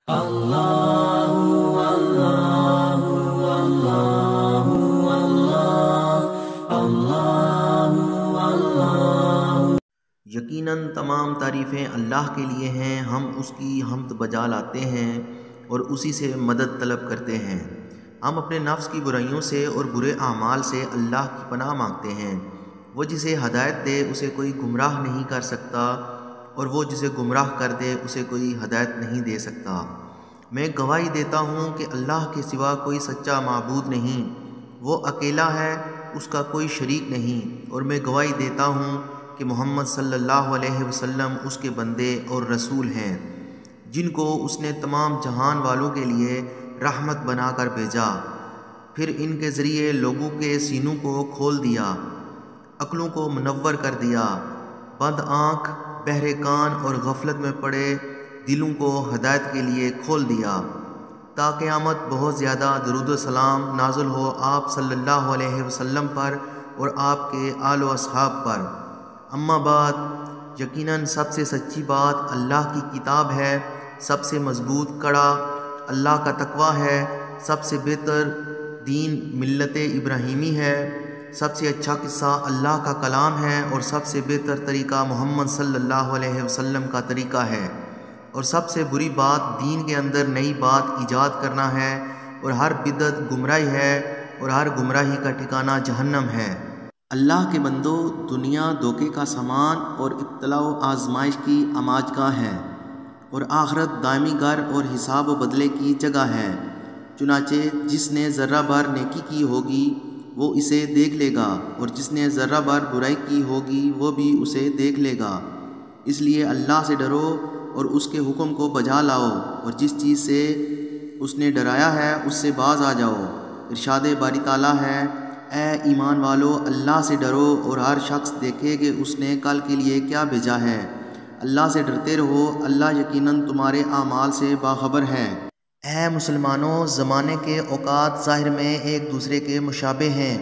اللہ اللہ اللہ اللہ اللہ۔ یقیناً تمام تعریفیں اللہ کے لیے ہیں، ہم اس کی حمد بجا لاتے ہیں اور اسی سے مدد طلب کرتے ہیں۔ ہم اپنے نفس کی برائیوں سے اور برے اعمال سے اللہ کی پناہ مانگتے ہیں۔ وہ جسے ہدایت دے اسے کوئی گمراہ نہیں کر سکتا، اور وہ جسے گمراہ کر دے اسے کوئی ہدایت نہیں دے سکتا۔ میں گواہی دیتا ہوں کہ اللہ کے سوا کوئی سچا معبود نہیں، وہ اکیلا ہے، اس کا کوئی شریک نہیں، اور میں گواہی دیتا ہوں کہ محمد صلی اللہ علیہ وسلم اس کے بندے اور رسول ہیں، جن کو اس نے تمام جہان والوں کے لیے رحمت بنا کر بھیجا۔ پھر ان کے ذریعے لوگوں کے سینوں کو کھول دیا، عقلوں کو منور کر دیا، بند آنکھ، بہرے کان اور غفلت میں پڑے دلوں کو ہدایت کے لیے کھول دیا۔ تا قیامت بہت زیادہ درود و سلام نازل ہو آپ صلی اللہ علیہ وسلم پر اور آپ کے آل و اصحاب پر۔ اما بعد، یقیناً سب سے سچی بات اللہ کی کتاب ہے، سب سے مضبوط کڑا اللہ کا تقویٰ ہے، سب سے بہتر دین ملت ابراہیمی ہے، سب سے اچھا قصہ اللہ کا کلام ہے، اور سب سے بہتر طریقہ محمد صلی اللہ علیہ وسلم کا طریقہ ہے، اور سب سے بری بات دین کے اندر نئی بات ایجاد کرنا ہے، اور ہر بدعت گمراہی ہے، اور ہر گمراہی کا ٹھکانہ جہنم ہے۔ اللہ کے بندو، دنیا دھوکے کا سامان اور ابتلاء و آزمائش کی آماجگاہ ہے، اور آخرت دائمی گھر اور حساب و بدلے کی جگہ ہے۔ چنانچہ جس نے ذرہ بھر نیکی کی ہوگی وہ اسے دیکھ لے گا، اور جس نے ذرہ بھر برائی کی ہوگی وہ بھی اسے دیکھ لے گا۔ اس لیے اللہ سے ڈرو اور اس کے حکم کو بجا لاؤ، اور جس چیز سے اس نے ڈرایا ہے اس سے باز آ جاؤ۔ ارشاد باری تعالیٰ ہے، اے ایمان والو، اللہ سے ڈرو اور ہر شخص دیکھے کہ اس نے کل کے لیے کیا بھیجا ہے۔ اللہ سے ڈرتے رہو، اللہ یقیناً تمہارے اعمال سے باخبر ہے۔ اے مسلمانوں، زمانے کے اوقات ظاہر میں ایک دوسرے کے مشابہ ہیں،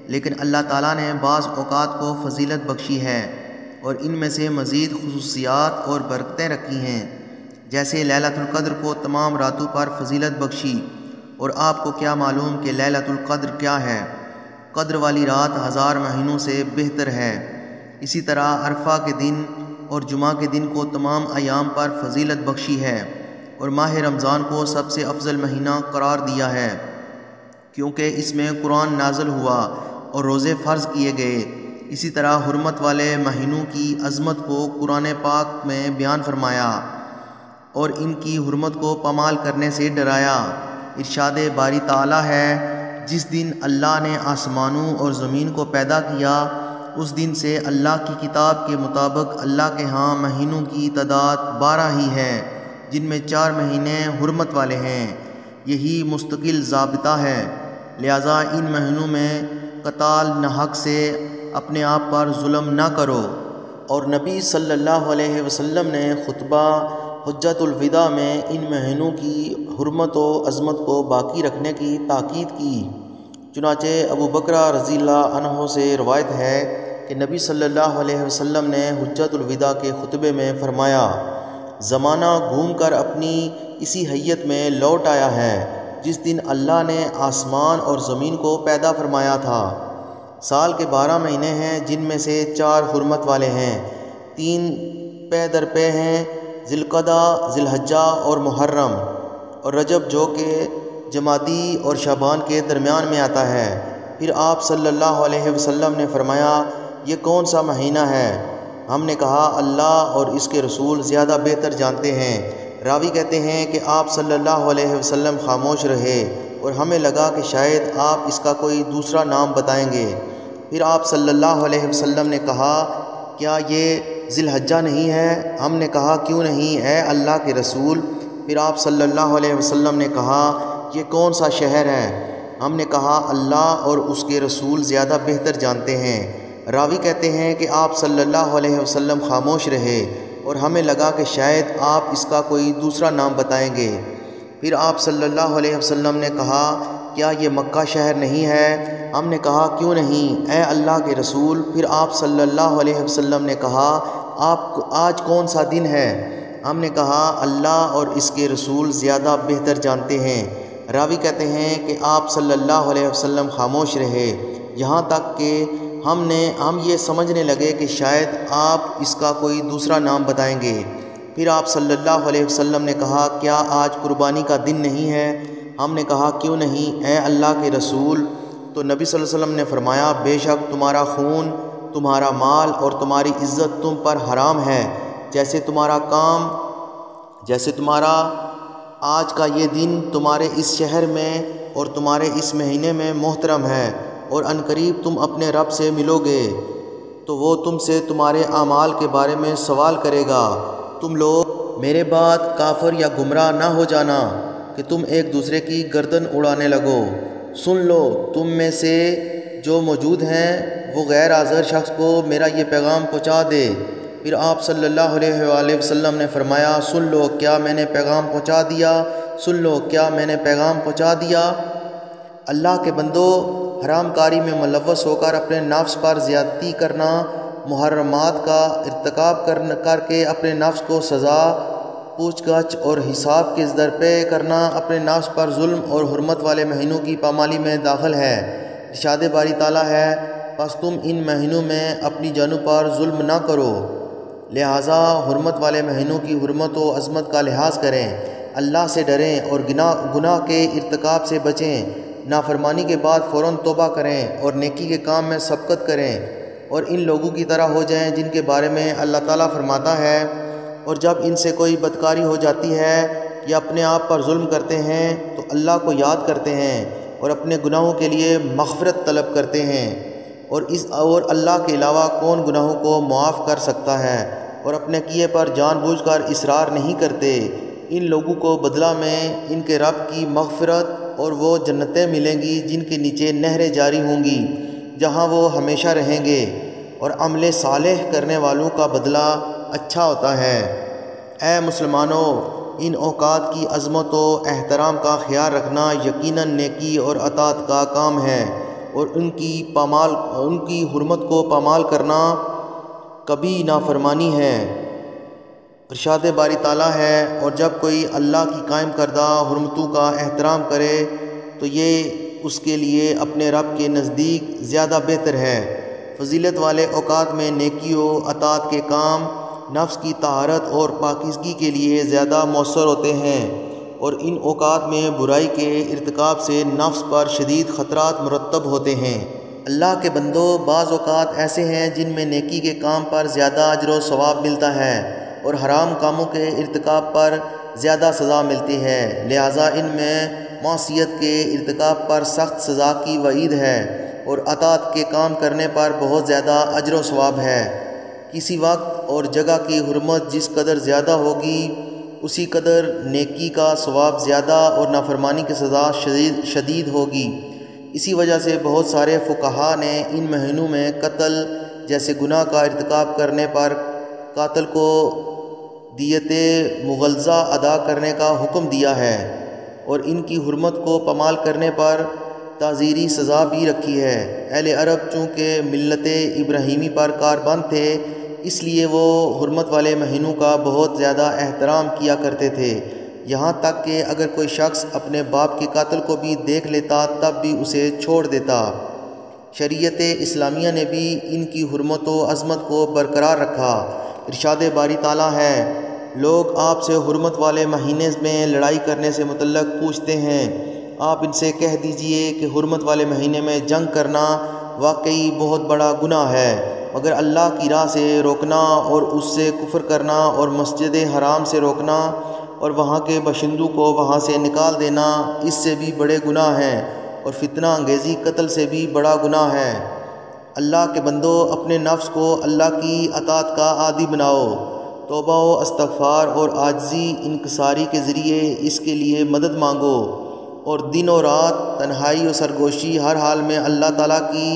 لیکن اللہ تعالیٰ نے بعض اوقات کو فضیلت بخشی ہے اور ان میں سے مزید خصوصیات اور برکتیں رکھی ہیں، جیسے لیلۃ القدر کو تمام راتوں پر فضیلت بخشی۔ اور آپ کو کیا معلوم کہ لیلۃ القدر کیا ہے؟ قدر والی رات 1000 مہینوں سے بہتر ہے۔ اسی طرح عرفہ کے دن اور جمعہ کے دن کو تمام ایام پر فضیلت بخشی ہے، اور ماہ رمضان کو سب سے افضل مہینہ قرار دیا ہے، کیونکہ اس میں قرآن نازل ہوا اور روزے فرض کیے گئے۔ اسی طرح حرمت والے مہینوں کی عظمت کو قرآن پاک میں بیان فرمایا اور ان کی حرمت کو پامال کرنے سے ڈرایا۔ ارشاد باری تعالیٰ ہے، جس دن اللہ نے آسمانوں اور زمین کو پیدا کیا اس دن سے اللہ کی کتاب کے مطابق اللہ کے ہاں مہینوں کی تعداد 12 ہی ہے، جن میں 4 مہینے حرمت والے ہیں۔ یہی مستقل ضابطہ ہے، لہذا ان مہینوں میں قتال ناحق سے اپنے آپ پر ظلم نہ کرو۔ اور نبی صلی اللہ علیہ وسلم نے خطبہ حجۃ الوداع میں ان مہینوں کی حرمت و عظمت کو باقی رکھنے کی تاکید کی۔ چنانچہ ابو بکر رضی اللہ عنہ سے روایت ہے کہ نبی صلی اللہ علیہ وسلم نے حجۃ الوداع کے خطبے میں فرمایا، زمانہ گھوم کر اپنی اسی حیت میں لوٹ آیا ہے جس دن اللہ نے آسمان اور زمین کو پیدا فرمایا تھا۔ سال کے 12 مہینے ہیں، جن میں سے 4 حرمت والے ہیں، 3 پے در پے ہیں، ذی القعدہ، ذی الحجہ اور محرم، اور رجب جو کہ جمادی اور شعبان کے درمیان میں آتا ہے۔ پھر آپ صلی اللہ علیہ وسلم نے فرمایا، یہ کون سا مہینہ ہے؟ ہم نے کہا، اللہ اور اس کے رسول زیادہ بہتر جانتے ہیں۔ راوی کہتے ہیں کہ آپ صلی اللہ علیہ وسلم خاموش رہے اور ہمیں لگا کہ شاید آپ اس کا کوئی دوسرا نام بتائیں گے۔ پھر آپ صلی اللہ علیہ وسلم نے کہا، کیا یہ ذی الحجہ نہیں ہے؟ ہم نے کہا، کیوں نہیں اے اللہ کے رسول؟ پھر آپ صلی اللہ علیہ وسلم نے کہا، یہ کون سا شہر ہے؟ ہم نے کہا، اللہ اور اس کے رسول زیادہ بہتر جانتے ہیں۔ راوی کہتے ہیں کہ آپ صلی اللہ علیہ وسلم خاموش رہے اور ہمیں لگا کہ شاید آپ اس کا کوئی دوسرا نام بتائیں گے۔ پھر آپ صلی اللہ علیہ وسلم نے کہا، کیا یہ مکہ شہر نہیں ہے؟ ہم نے کہا، کیوں نہیں اے اللہ کے رسول؟ پھر آپ صلی اللہ علیہ وسلم نے کہا، آج کون سا دن ہے؟ ہم نے کہا اللہ اور اس کے رسول زیادہ بہتر جانتے ہیں۔ راوی کہتے ہیں کہ آپ صلی اللہ علیہ وسلم خاموش رہے، یہاں تک کہ ہم یہ سمجھنے لگے کہ شاید آپ اس کا کوئی دوسرا نام بتائیں گے۔ پھر آپ صلی اللہ علیہ وسلم نے کہا کیا آج قربانی کا دن نہیں ہے؟ ہم نے کہا کیوں نہیں اے اللہ کے رسول؟ تو نبی صلی اللہ علیہ وسلم نے فرمایا بے شک تمہارا خون، تمہارا مال اور تمہاری عزت تم پر حرام ہے، جیسے تمہارا آج کا یہ دن تمہارے اس شہر میں اور تمہارے اس مہینے میں محترم ہے، اور عنقریب تم اپنے رب سے ملو گے تو وہ تم سے تمہارے اعمال کے بارے میں سوال کرے گا۔ تم لوگ میرے بعد کافر یا گمراہ نہ ہو جانا کہ تم ایک دوسرے کی گردن اڑانے لگو۔ سن لو تم میں سے جو موجود ہیں وہ غیر حاضر شخص کو میرا یہ پیغام پہنچا دے۔ پھر آپ صلی اللہ علیہ وآلہ وسلم نے فرمایا سن لو کیا میں نے پیغام پہنچا دیا، سن لو کیا میں نے پیغام پہنچا دیا۔ اللہ کے بندو، حرام کاری میں ملوث ہو کر اپنے نفس پر زیادتی کرنا، محرمات کا ارتکاب کر کے اپنے نفس کو سزا، پوچھ گچھ اور حساب کے درپے کرنا، اپنے نفس پر ظلم اور حرمت والے مہینوں کی پامالی میں داخل ہے۔ ارشاد باری تعالیٰ ہے پس تم ان مہینوں میں اپنی جانوں پر ظلم نہ کرو، لہٰذا حرمت والے مہینوں کی حرمت و عظمت کا لحاظ کریں، اللہ سے ڈریں اور گناہ کے ارتکاب سے بچیں، نافرمانی کے بعد فوراً توبہ کریں اور نیکی کے کام میں سبقت کریں، اور ان لوگوں کی طرح ہو جائیں جن کے بارے میں اللہ تعالیٰ فرماتا ہے اور جب ان سے کوئی بدکاری ہو جاتی ہے یا اپنے آپ پر ظلم کرتے ہیں تو اللہ کو یاد کرتے ہیں اور اپنے گناہوں کے لیے مغفرت طلب کرتے ہیں، اور اللہ کے علاوہ کون گناہوں کو معاف کر سکتا ہے، اور اپنے کیے پر جان بوجھ کر اصرار نہیں کرتے۔ ان لوگوں کو بدلہ میں ان کے رب کی مغفرت اور وہ جنتیں ملیں گی جن کے نیچے نہریں جاری ہوں گی، جہاں وہ ہمیشہ رہیں گے، اور عمل صالح کرنے والوں کا بدلہ اچھا ہوتا ہے۔ اے مسلمانوں، ان اوقات کی عظمت و احترام کا خیال رکھنا یقیناً نیکی اور اطاعت کا کام ہے، اور ان کی حرمت کو پامال کرنا کبھی نافرمانی ہے۔ ارشاد باری تعالیٰ ہے اور جب کوئی اللہ کی قائم کردہ حرمتوں کا احترام کرے تو یہ اس کے لیے اپنے رب کے نزدیک زیادہ بہتر ہے۔ فضیلت والے اوقات میں نیکی و اطاعت کے کام نفس کی طہارت اور پاکیزگی کے لیے زیادہ مؤثر ہوتے ہیں، اور ان اوقات میں برائی کے ارتکاب سے نفس پر شدید خطرات مرتب ہوتے ہیں۔ اللہ کے بندوں، بعض اوقات ایسے ہیں جن میں نیکی کے کام پر زیادہ اجر و ثواب ملتا ہے اور حرام کاموں کے ارتکاب پر زیادہ سزا ملتی ہے، لہٰذا ان میں معصیت کے ارتکاب پر سخت سزا کی وعید ہے اور اطاعت کے کام کرنے پر بہت زیادہ اجر و ثواب ہے۔ کسی وقت اور جگہ کی حرمت جس قدر زیادہ ہوگی اسی قدر نیکی کا ثواب زیادہ اور نافرمانی کی سزا شدید ہوگی۔ اسی وجہ سے بہت سارے فقہا نے ان مہینوں میں قتل جیسے گناہ کا ارتکاب کرنے پر قاتل کو دیت مغلظہ ادا کرنے کا حکم دیا ہے، اور ان کی حرمت کو پامال کرنے پر تعزیری سزا بھی رکھی ہے۔ اہل عرب چونکہ ملت ابراہیمی پر کاربند تھے، اس لیے وہ حرمت والے مہینوں کا بہت زیادہ احترام کیا کرتے تھے، یہاں تک کہ اگر کوئی شخص اپنے باپ کے قاتل کو بھی دیکھ لیتا تب بھی اسے چھوڑ دیتا۔ شریعت اسلامیہ نے بھی ان کی حرمت و عظمت کو برقرار رکھا۔ ارشاد باری تعالیٰ ہے لوگ آپ سے حرمت والے مہینے میں لڑائی کرنے سے متعلق پوچھتے ہیں، آپ ان سے کہہ دیجئے کہ حرمت والے مہینے میں جنگ کرنا واقعی بہت بڑا گناہ ہے، مگر اللہ کی راہ سے روکنا اور اس سے کفر کرنا اور مسجد حرام سے روکنا اور وہاں کے باشندوں کو وہاں سے نکال دینا اس سے بھی بڑے گناہ ہیں، اور فتنہ انگیزی قتل سے بھی بڑا گناہ ہے۔ اللہ کے بندو، اپنے نفس کو اللہ کی اطاعت کا عادی بناؤ، توبہ و استغفار اور عاجزی انکساری کے ذریعے اس کے لیے مدد مانگو، اور دن و رات تنہائی و سرگوشی ہر حال میں اللہ تعالیٰ کی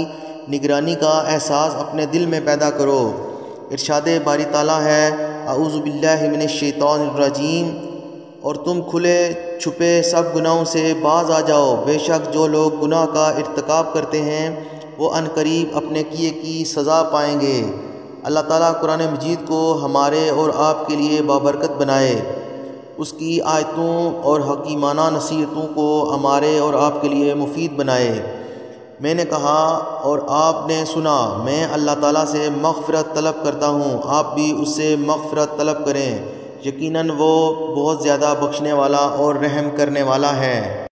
نگرانی کا احساس اپنے دل میں پیدا کرو۔ ارشاد باری تعالیٰ ہے اعوذ باللہ من الشیطان الرجیم، اور تم کھلے چھپے سب گناہوں سے باز آ جاؤ، بے شک جو لوگ گناہ کا ارتکاب کرتے ہیں وہ عنقریب اپنے کیے کی سزا پائیں گے۔ اللہ تعالیٰ قرآن مجید کو ہمارے اور آپ کے لیے بابرکت بنائے، اس کی آیتوں اور حکیمانہ نصیحتوں کو ہمارے اور آپ کے لیے مفید بنائے۔ میں نے کہا اور آپ نے سنا، میں اللہ تعالیٰ سے مغفرت طلب کرتا ہوں، آپ بھی اس سے مغفرت طلب کریں، یقیناً وہ بہت زیادہ بخشنے والا اور رحم کرنے والا ہے۔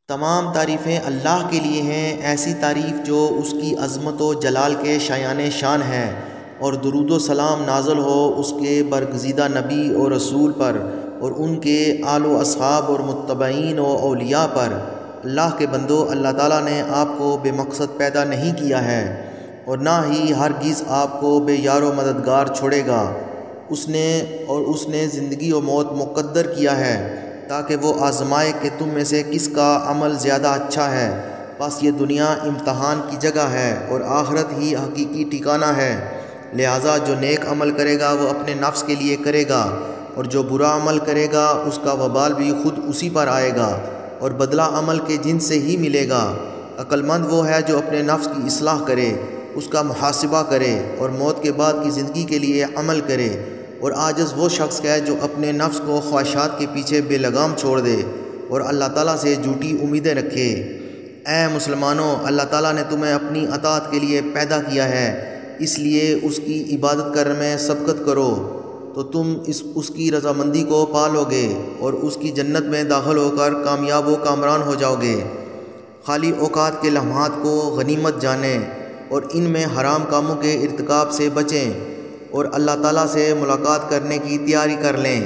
تمام تعریفیں اللہ کے لیے ہیں، ایسی تعریف جو اس کی عظمت و جلال کے شایان شان ہے، اور درود و سلام نازل ہو اس کے برگزیدہ نبی اور رسول پر اور ان کے آل و اصحاب اور متبعین و اولیاء پر۔ اللہ کے بندو، اللہ تعالیٰ نے آپ کو بے مقصد پیدا نہیں کیا ہے اور نہ ہی ہرگز آپ کو بے یار و مددگار چھوڑے گا۔ اس نے زندگی و موت مقدر کیا ہے تاکہ وہ آزمائے کہ تم میں سے کس کا عمل زیادہ اچھا ہے۔ بس یہ دنیا امتحان کی جگہ ہے اور آخرت ہی حقیقی ٹھکانہ ہے، لہٰذا جو نیک عمل کرے گا وہ اپنے نفس کے لیے کرے گا، اور جو برا عمل کرے گا اس کا وبال بھی خود اسی پر آئے گا، اور بدلہ عمل کے جنس سے ہی ملے گا۔ عقل مند وہ ہے جو اپنے نفس کی اصلاح کرے، اس کا محاسبہ کرے اور موت کے بعد کی زندگی کے لیے عمل کرے، اور عاجز وہ شخص ہے جو اپنے نفس کو خواہشات کے پیچھے بے لگام چھوڑ دے اور اللہ تعالیٰ سے جھوٹی امیدیں رکھے۔ اے مسلمانوں، اللہ تعالیٰ نے تمہیں اپنی اطاعت کے لیے پیدا کیا ہے، اس لیے اس کی عبادت کرنے میں سبقت کرو تو تم اس کی رضامندی کو پالو گے اور اس کی جنت میں داخل ہو کر کامیاب و کامران ہو جاؤ گے۔ خالی اوقات کے لمحات کو غنیمت جانیں اور ان میں حرام کاموں کے ارتکاب سے بچیں اور اللہ تعالیٰ سے ملاقات کرنے کی تیاری کر لیں۔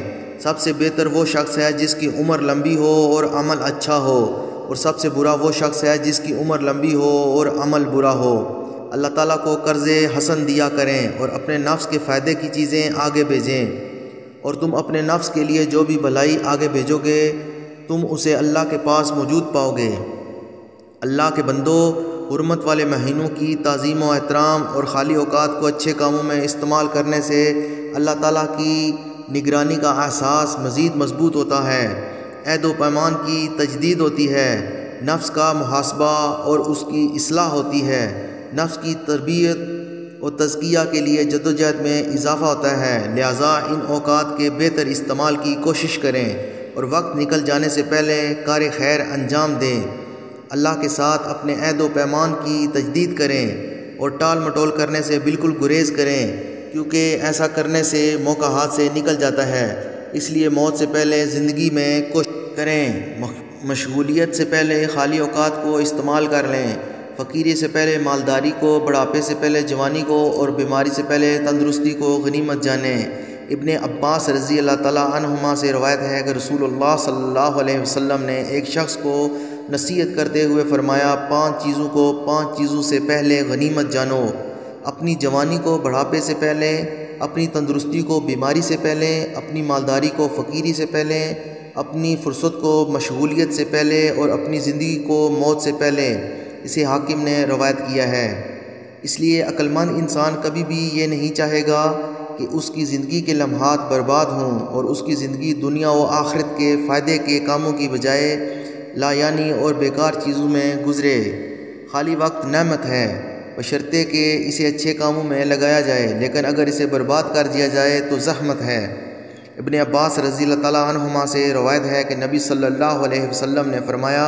سب سے بہتر وہ شخص ہے جس کی عمر لمبی ہو اور عمل اچھا ہو، اور سب سے برا وہ شخص ہے جس کی عمر لمبی ہو اور عمل برا ہو۔ اللہ تعالیٰ کو قرض حسن دیا کریں اور اپنے نفس کے فائدے کی چیزیں آگے بھیجیں، اور تم اپنے نفس کے لیے جو بھی بھلائی آگے بھیجو گے تم اسے اللہ کے پاس موجود پاؤ گے۔ اللہ کے بندو، حرمت والے مہینوں کی تعظیم و احترام اور خالی اوقات کو اچھے کاموں میں استعمال کرنے سے اللہ تعالیٰ کی نگرانی کا احساس مزید مضبوط ہوتا ہے، عہد و پیمان کی تجدید ہوتی ہے، نفس کا محاسبہ اور اس کی اصلاح ہوتی ہے، نفس کی تربیت اور تزکیہ کے لیے جدوجہد میں اضافہ ہوتا ہے۔ لہٰذا ان اوقات کے بہتر استعمال کی کوشش کریں اور وقت نکل جانے سے پہلے کار خیر انجام دیں۔ اللہ کے ساتھ اپنے عہد و پیمان کی تجدید کریں اور ٹال مٹول کرنے سے بالکل گریز کریں، کیونکہ ایسا کرنے سے موقع ہاتھ سے نکل جاتا ہے۔ اس لیے موت سے پہلے زندگی میں کوشش کریں، مشغولیت سے پہلے خالی اوقات کو استعمال کر لیں، فقیری سے پہلے مالداری کو، بڑھاپے سے پہلے جوانی کو اور بیماری سے پہلے تندرستی کو غنیمت جانیں۔ ابن عباس رضی اللہ تعالیٰ عنہما سے روایت ہے کہ رسول اللہ صلی اللہ علیہ وسلم نے ایک شخص کو نصیحت کرتے ہوئے فرمایا، 5 چیزوں کو 5 چیزوں سے پہلے غنیمت جانو، اپنی جوانی کو بڑھاپے سے پہلے، اپنی تندرستی کو بیماری سے پہلے، اپنی مالداری کو فقیری سے پہلے، اپنی فرصت کو مشغولیت سے پہلے اور اپنی زندگی کو موت سے پہلے۔ اسے حاکم نے روایت کیا ہے۔ اس لیے عقل مند انسان کبھی بھی یہ نہیں چاہے گا کہ اس کی زندگی کے لمحات برباد ہوں اور اس کی زندگی دنیا و آخرت کے فائدے کے کاموں کی بجائے لا یعنی اور بیکار چیزوں میں گزرے۔ خالی وقت نعمت ہے بشرطے کہ اسے اچھے کاموں میں لگایا جائے، لیکن اگر اسے برباد کر دیا جائے تو زحمت ہے۔ ابن عباس رضی اللہ تعالیٰ عنہما سے روایت ہے کہ نبی صلی اللہ علیہ وسلم نے فرمایا،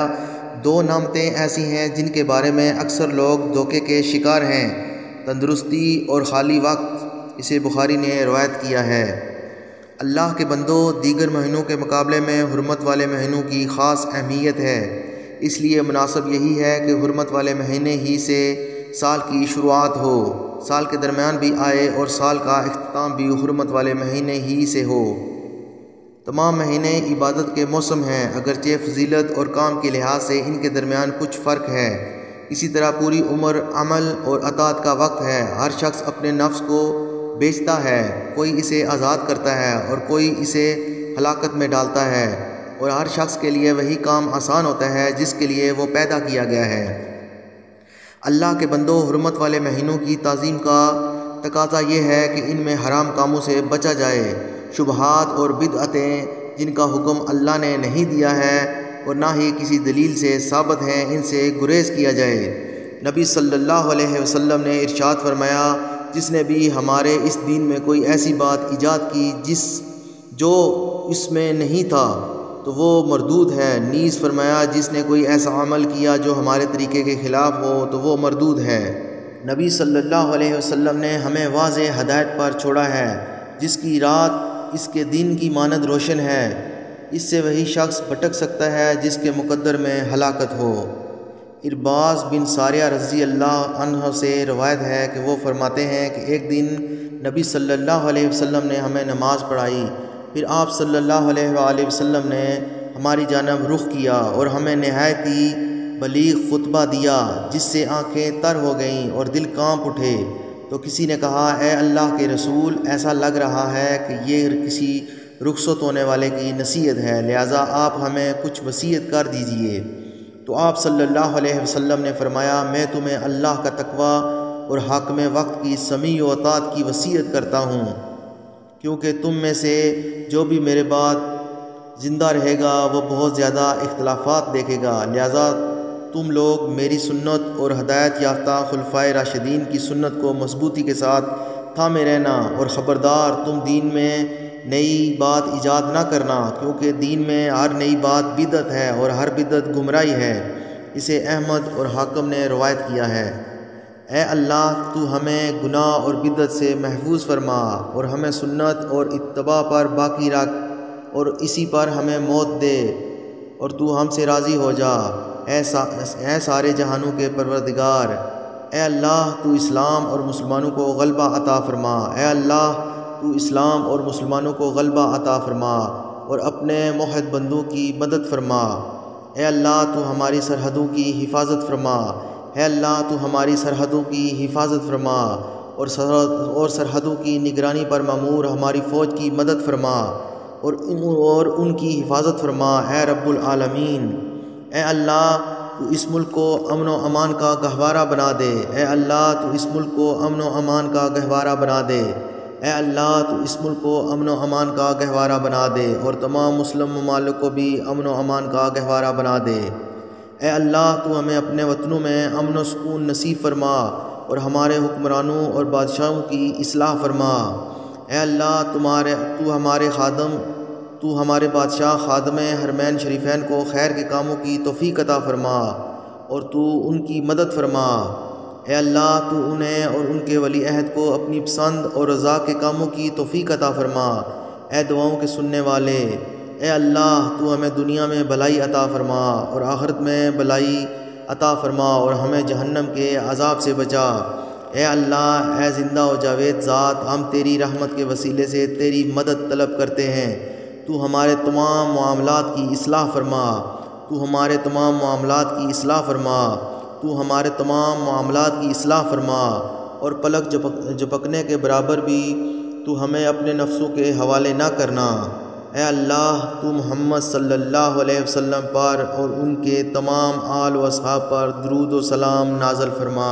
2 نعمتیں ایسی ہیں جن کے بارے میں اکثر لوگ دھوکے کے شکار ہیں، تندرستی اور خالی وقت۔ اسے بخاری نے روایت کیا ہے۔ اللہ کے بندوں، دیگر مہینوں کے مقابلے میں حرمت والے مہینوں کی خاص اہمیت ہے، اس لیے مناسب یہی ہے کہ حرمت والے مہینے ہی سے سال کی شروعات ہو، سال کے درمیان بھی آئے اور سال کا اختتام بھی حرمت والے مہینے ہی سے ہو۔ تمام مہینے عبادت کے موسم ہیں، اگرچہ فضیلت اور کام کے لحاظ سے ان کے درمیان کچھ فرق ہے۔ اسی طرح پوری عمر عمل اور اطاعت کا وقت ہے۔ ہر شخص اپنے نفس کو بیچتا ہے، کوئی اسے آزاد کرتا ہے اور کوئی اسے ہلاکت میں ڈالتا ہے، اور ہر شخص کے لیے وہی کام آسان ہوتا ہے جس کے لیے وہ پیدا کیا گیا ہے۔ اللہ کے بندوں، حرمت والے مہینوں کی تعظیم کا تقاضا یہ ہے کہ ان میں حرام کاموں سے بچا جائے۔ شبہات اور بدعتیں جن کا حکم اللہ نے نہیں دیا ہے اور نہ ہی کسی دلیل سے ثابت ہیں، ان سے گریز کیا جائے۔ نبی صلی اللہ علیہ وسلم نے ارشاد فرمایا، جس نے بھی ہمارے اس دین میں کوئی ایسی بات ایجاد کی جو اس میں نہیں تھا تو وہ مردود ہے۔ نیز فرمایا، جس نے کوئی ایسا عمل کیا جو ہمارے طریقے کے خلاف ہو تو وہ مردود ہے۔ نبی صلی اللہ علیہ وسلم نے ہمیں واضح ہدایت پر چھوڑا ہے، جس کی رات اس کے دن کی مانند روشن ہے۔ اس سے وہی شخص بھٹک سکتا ہے جس کے مقدر میں ہلاکت ہو۔ ارباز بن ساریہ رضی اللہ عنہ سے روایت ہے کہ وہ فرماتے ہیں کہ ایک دن نبی صلی اللہ علیہ وسلم نے ہمیں نماز پڑھائی، پھر آپ صلی اللہ علیہ وآلہ وسلم نے ہماری جانب رخ کیا اور ہمیں نہایت ہی بلیغ خطبہ دیا، جس سے آنکھیں تر ہو گئیں اور دل کانپ اٹھے۔ تو کسی نے کہا، اے اللہ کے رسول، ایسا لگ رہا ہے کہ یہ کسی رخصت ہونے والے کی نصیحت ہے، لہٰذا آپ ہمیں کچھ وصیت کر دیجئے۔ تو آپ صلی اللہ علیہ وسلم نے فرمایا، میں تمہیں اللہ کا تقوی اور حاکم وقت کی سمیع و اطاعت کی وصیت کرتا ہوں، کیونکہ تم میں سے جو بھی میرے بعد زندہ رہے گا وہ بہت زیادہ اختلافات دیکھے گا، لہٰذا تم لوگ میری سنت اور ہدایت یافتہ خلفائے راشدین کی سنت کو مضبوطی کے ساتھ تھامے رہنا، اور خبردار تم دین میں نئی بات ایجاد نہ کرنا، کیونکہ دین میں ہر نئی بات بدعت ہے اور ہر بدعت گمراہی ہے۔ اسے احمد اور حاکم نے روایت کیا ہے۔ اے اللہ، تو ہمیں گناہ اور بدعت سے محفوظ فرما اور ہمیں سنت اور اتباع پر باقی رکھ، اور اسی پر ہمیں موت دے اور تو ہم سے راضی ہو جا۔ اے سارے جہانوں کے پروردگار، اے اللہ تو اسلام اور مسلمانوں کو غلبہ عطا فرما۔ اے اللہ تو اسلام اور مسلمانوں کو غلبہ عطا فرما اور اپنے موحد بندوں کی مدد فرما۔ اے اللہ تو ہماری سرحدوں کی حفاظت فرما۔ اے اللہ تو ہماری سرحدوں کی حفاظت فرما اور سرحدوں کی نگرانی پر مامور ہماری فوج کی مدد فرما اور ان کی حفاظت فرما۔ اے رب العالمین، اے اللہ تو اس ملک کو امن و امان کا گہوارہ بنا دے۔ اے اللہ تو اس ملک کو امن و امان کا گہوارہ بنا دے۔ اے اللہ تو اس ملک کو امن و امان کا گہوارہ بنا دے اور تمام مسلم ممالک کو بھی امن و امان کا گہوارہ بنا دے۔ اے اللہ تو ہمیں اپنے وطنوں میں امن و سکون نصیب فرما اور ہمارے حکمرانوں اور بادشاہوں کی اصلاح فرما۔ اے اللہ تو ہمارے بادشاہ خادم حرمین شریفین کو خیر کے کاموں کی توفیق عطا فرما اور تو ان کی مدد فرما۔ اے اللہ تو انہیں اور ان کے ولی عہد کو اپنی پسند اور رضا کے کاموں کی توفیق عطا فرما۔ اے دعاؤں کے سننے والے، اے اللہ تو ہمیں دنیا میں بھلائی عطا فرما اور آخرت میں بھلائی عطا فرما اور ہمیں جہنم کے عذاب سے بچا۔ اے اللہ، اے زندہ و جاوید ذات، ہم تیری رحمت کے وسیلے سے تیری مدد طلب کرتے ہیں۔ تو ہمارے تمام معاملات کی اصلاح فرما۔ تو ہمارے تمام معاملات کی اصلاح فرما۔ تو ہمارے تمام معاملات کی اصلاح فرما اور پلک جھپکنے کے برابر بھی تو ہمیں اپنے نفسوں کے حوالے نہ کرنا۔ اے اللہ، تو محمد صلی اللہ علیہ وسلم پر اور ان کے تمام آل و اصحاب پر درود و سلام نازل فرما۔